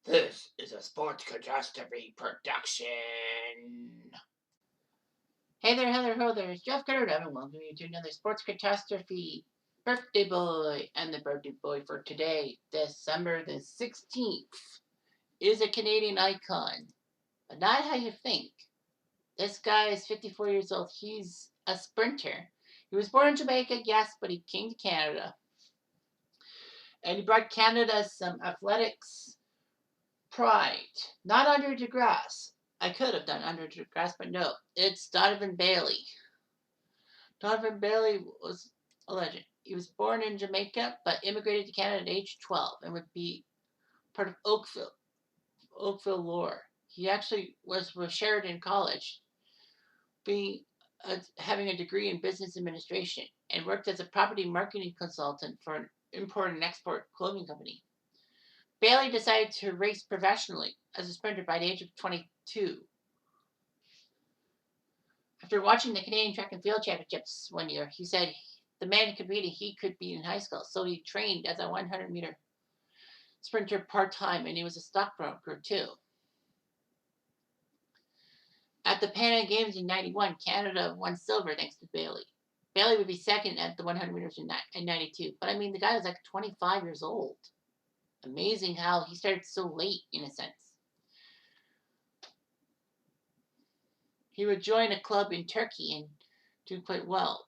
This is a sports catastrophe production. Hey there, ho there. It's Jeff Carter, and welcome you to another sports catastrophe birthday boy. And the birthday boy for today, December the 16th, is a Canadian icon. But not how you think. This guy is 54 years old. He's a sprinter. He was born in Jamaica, yes, but he came to Canada. And he brought Canada some athletics pride. Not under DeGrasse. I could have done under DeGrasse, but no. It's DOnovan Bailey. DOnovan Bailey was a legend. He was born in Jamaica, but immigrated to Canada at age 12 and would be part of Oakville lore. He actually was with Sheridan College, having a degree in business administration, and worked as a property marketing consultant for an import and export clothing company. Bailey decided to race professionally as a sprinter by the age of 22. After watching the Canadian Track and Field Championships one year, he said the man he competed, he could be in high school. So he trained as a 100-meter sprinter part-time, and he was a stockbroker too. At the Pan Am Games in 91, Canada won silver thanks to Bailey. Bailey would be second at the 100 meters in 92. But I mean, the guy was like 25 years old. Amazing how he started so late, in a sense. He would join a club in Turkey and do quite well.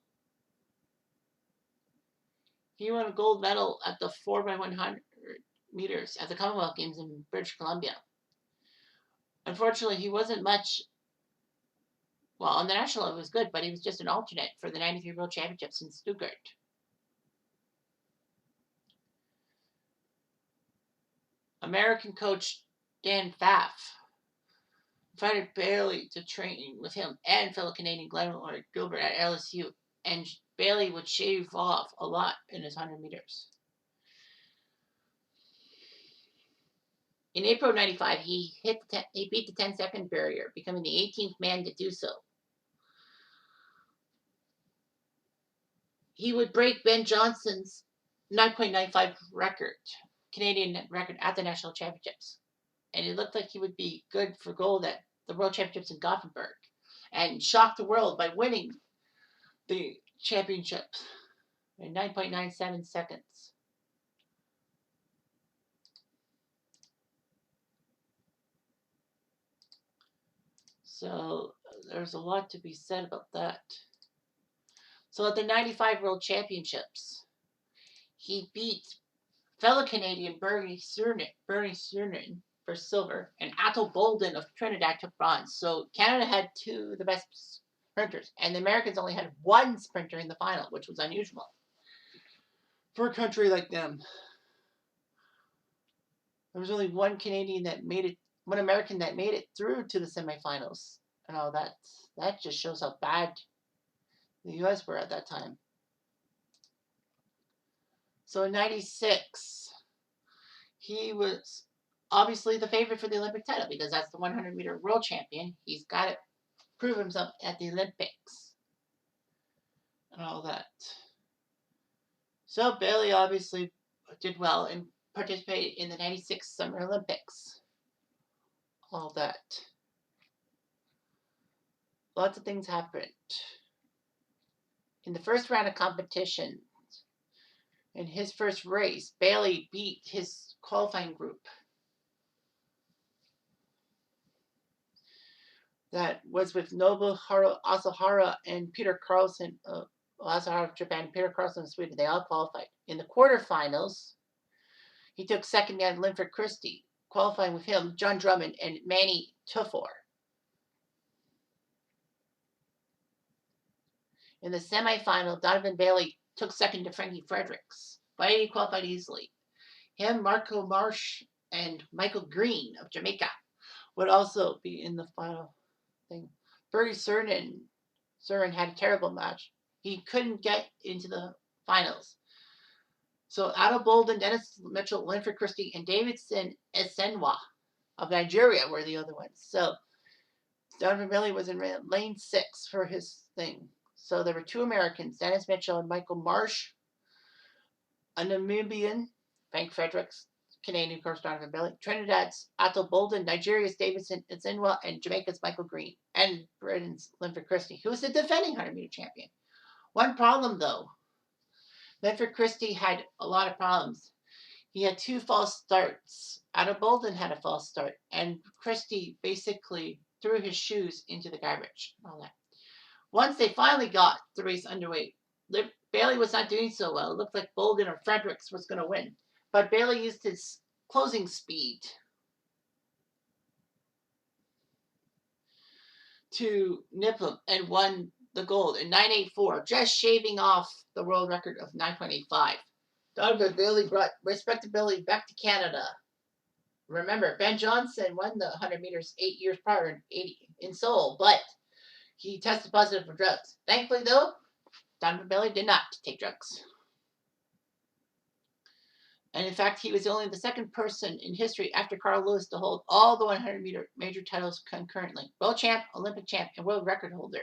He won a gold medal at the 4x100 meters at the Commonwealth Games in British Columbia. Unfortunately, he wasn't much. Well, on the national level, he was good, but he was just an alternate for the 93 World Championships in Stuttgart. American coach Dan Pfaff invited Bailey to train with him and fellow Canadian Glenn Gilbert at LSU, and Bailey would shave off a lot in his 100 meters. In April of 95, he beat the 10-second barrier, becoming the 18th man to do so. He would break Ben Johnson's 9.95 Canadian record at the national championships. And it looked like he would be good for gold at the World Championships in Gothenburg and shock the world by winning the championships in 9.97 seconds. So there's a lot to be said about that. So at the 95 World Championships, he beat fellow Canadian Bernie Cernan for silver, and Athol Boldon of Trinidad took bronze. So Canada had two of the best sprinters, and the Americans only had one sprinter in the final, which was unusual for a country like them. There was only one American that made it through to the semifinals, and all that. That just shows how bad the U.S. were at that time. So in 96, he was obviously the favorite for the Olympic title because that's the 100-meter world champion. He's got to prove himself at the Olympics and all that. So Bailey obviously did well and participated in the 96 Summer Olympics. All that. Lots of things happened. In the first round of competition, in his first race, Bailey beat his qualifying group. That was with Nobuharu Asahara and Peter Carlson, Asahara of Japan, Peter Carlson of Sweden. They all qualified. In the quarterfinals, he took second behind Linford Christie, qualifying with him, John Drummond, and Manny Tuffor. In the semifinal, DOnovan Bailey took second to Frankie Fredericks, but he qualified easily. Him, Marco Marsh, and Michael Green of Jamaica would also be in the final thing. Bernie Cernan had a terrible match. He couldn't get into the finals. So Athol Boldon, Dennis Mitchell, Linford Christie, and Davidson Esenwa of Nigeria were the other ones. So DOnovan Bailey was in lane 6 for his thing. So there were two Americans, Dennis Mitchell and Michael Marsh, a Namibian, Frank Fredericks, Canadian, of course, DOnovan Bailey. Trinidad's Ato Bolden. Nigeria's Davidson Itzinwa. And Jamaica's Michael Green. And Britain's Linford Christie, who is the defending 100-meter champion. One problem, though. Linford Christie had a lot of problems. He had 2 false starts. Ato Bolden had a false start. And Christie basically threw his shoes into the garbage. All that. Once they finally got the race underway, Bailey was not doing so well. It looked like Bolden or Fredericks was going to win. But Bailey used his closing speed to nip him and won the gold in 9.84, just shaving off the world record of 9.85. DOnovan Bailey brought respectability back to Canada. Remember, Ben Johnson won the 100 meters 8 years prior in Seoul, but he tested positive for drugs. Thankfully, though, DOnovan Bailey did not take drugs. And in fact, he was only the second person in history after Carl Lewis to hold all the 100-meter major titles concurrently. World champ, Olympic champ, and world record holder.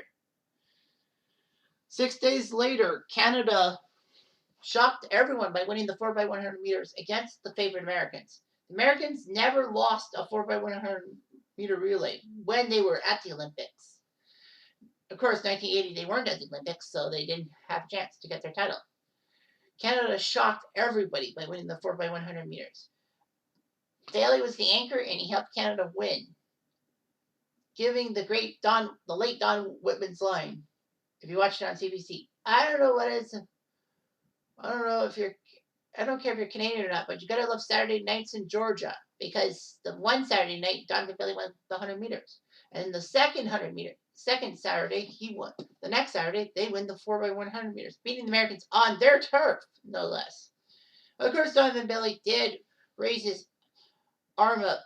6 days later, Canada shocked everyone by winning the 4x100 meters against the favored Americans. The Americans never lost a 4x100 meter relay when they were at the Olympics. Of course, 1980, they weren't at the Olympics, so they didn't have a chance to get their title. Canada shocked everybody by winning the 4x100 meters. Bailey was the anchor, and he helped Canada win, giving the late Don Whitman's line. If you watched it on CBC, I don't know if you're, I don't care if you're Canadian or not, but you gotta love Saturday nights in Georgia, because the one Saturday night, DOnovan Bailey won the 100 meters, and the second Saturday, he won. The next Saturday, they win the 4x100 meters, beating the Americans on their turf, no less. Of course, DOnovan Bailey did raise his arm up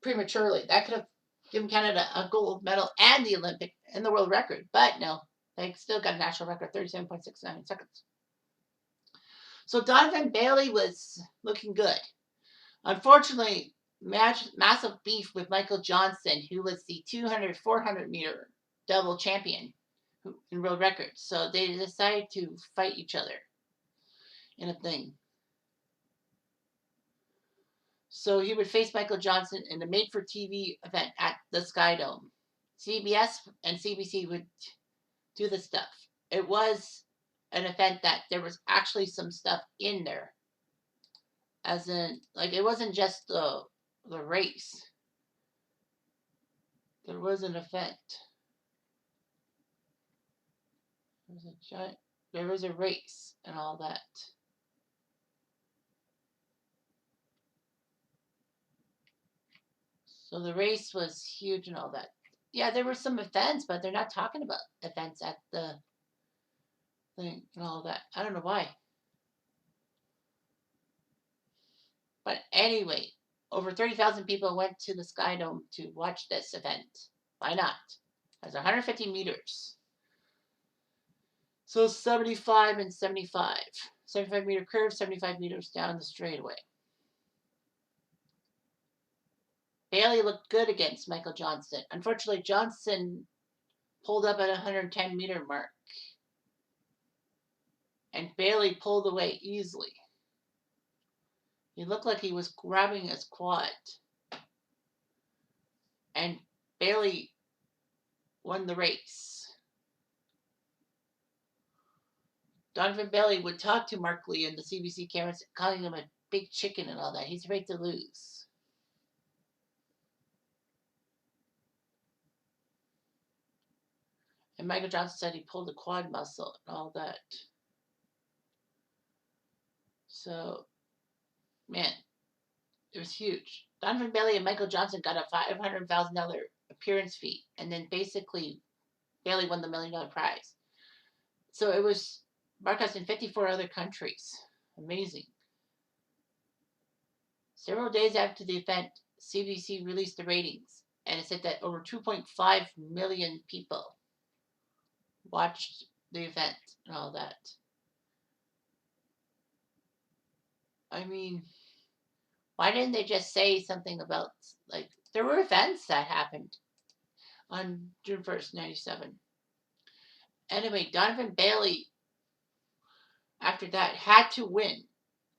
prematurely. That could have given Canada a gold medal and the Olympic and the world record, but no, they still got a national record, 37.69 seconds. So DOnovan Bailey was looking good. Unfortunately, massive beef with Michael Johnson, who was the 200, 400 meter double champion in world records. So they decided to fight each other in a thing. So he would face Michael Johnson in a made-for-TV event at the Sky Dome. CBS and CBC would do the stuff. It was an event that there was actually some stuff in there. As in, like, it wasn't just the race. There was an event. There was a race and all that. So the race was huge and all that. Yeah, there were some events, but they're not talking about events at the thing and all that. I don't know why. But anyway, over 30,000 people went to the Sky Dome to watch this event. Why not? It was 150 meters. So 75 and 75. 75-meter curve, 75 meters down the straightaway. Bailey looked good against Michael Johnson. Unfortunately, Johnson pulled up at 110-meter mark. And Bailey pulled away easily. He looked like he was grabbing his quad. And Bailey won the race. DOnovan Bailey would talk to Mark Lee and the CBC cameras, calling him a big chicken and all that. He's afraid to lose. And Michael Johnson said he pulled a quad muscle and all that. So, man, it was huge. DOnovan Bailey and Michael Johnson got a $500,000 appearance fee. And then basically, Bailey won the $1 million prize. So it was broadcast in 54 other countries. Amazing. Several days after the event, CBC released the ratings. And it said that over 2.5 million people watched the event and all that. I mean, why didn't they just say something about, like, there were events that happened on June 1st, 97. Anyway, DOnovan Bailey, after that, had to win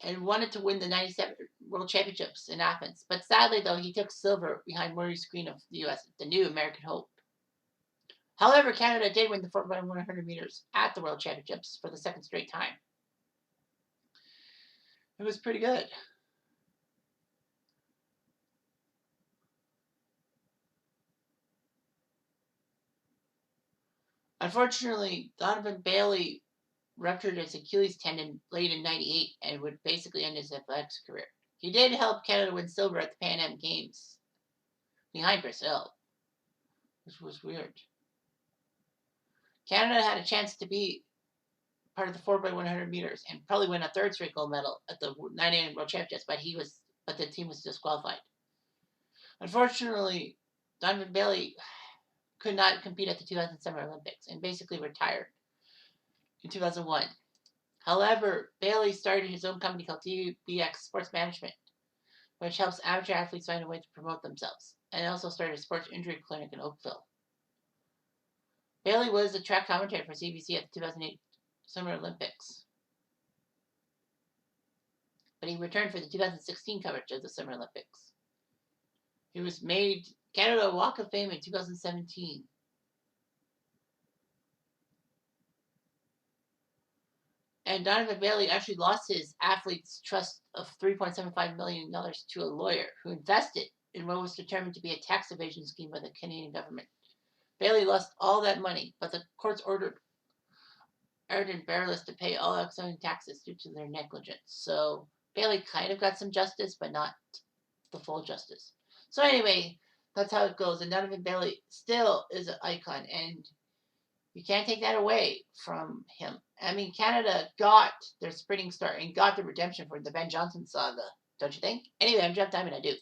and wanted to win the 97 World Championships in Athens. But sadly, though, he took silver behind Murray's screen of the U.S., the new American hope. However, Canada did win the 4x100 meters at the World Championships for the second straight time. It was pretty good. Unfortunately, DOnovan Bailey ruptured his Achilles tendon late in '98 and would basically end his athletics career. He did help Canada win silver at the Pan Am Games behind Brazil, which was weird. Canada had a chance to be part of the 4x100 meters and probably win a third straight gold medal at the '98 World Championships, but the team was disqualified. Unfortunately, DOnovan Bailey could not compete at the 2000 Summer Olympics and basically retired in 2001. However, Bailey started his own company called Dec16 Sports Management, which helps amateur athletes find a way to promote themselves, and also started a sports injury clinic in Oakville. Bailey was a track commentator for CBC at the 2008 Summer Olympics, but he returned for the 2016 coverage of the Summer Olympics. He was made Canada Walk of Fame in 2017. And DOnovan Bailey actually lost his athlete's trust of $3.75 million to a lawyer who invested in what was determined to be a tax evasion scheme by the Canadian government. Bailey lost all that money, but the courts ordered Arden Bearless to pay all outstanding taxes due to their negligence. So Bailey kind of got some justice, but not the full justice. So anyway, that's how it goes. And DOnovan Bailey still is an icon, and you can't take that away from him. I mean, Canada got their sprinting star and got the redemption for the Ben Johnson saga, don't you think? Anyway, I'm Jeff Diamond. I do.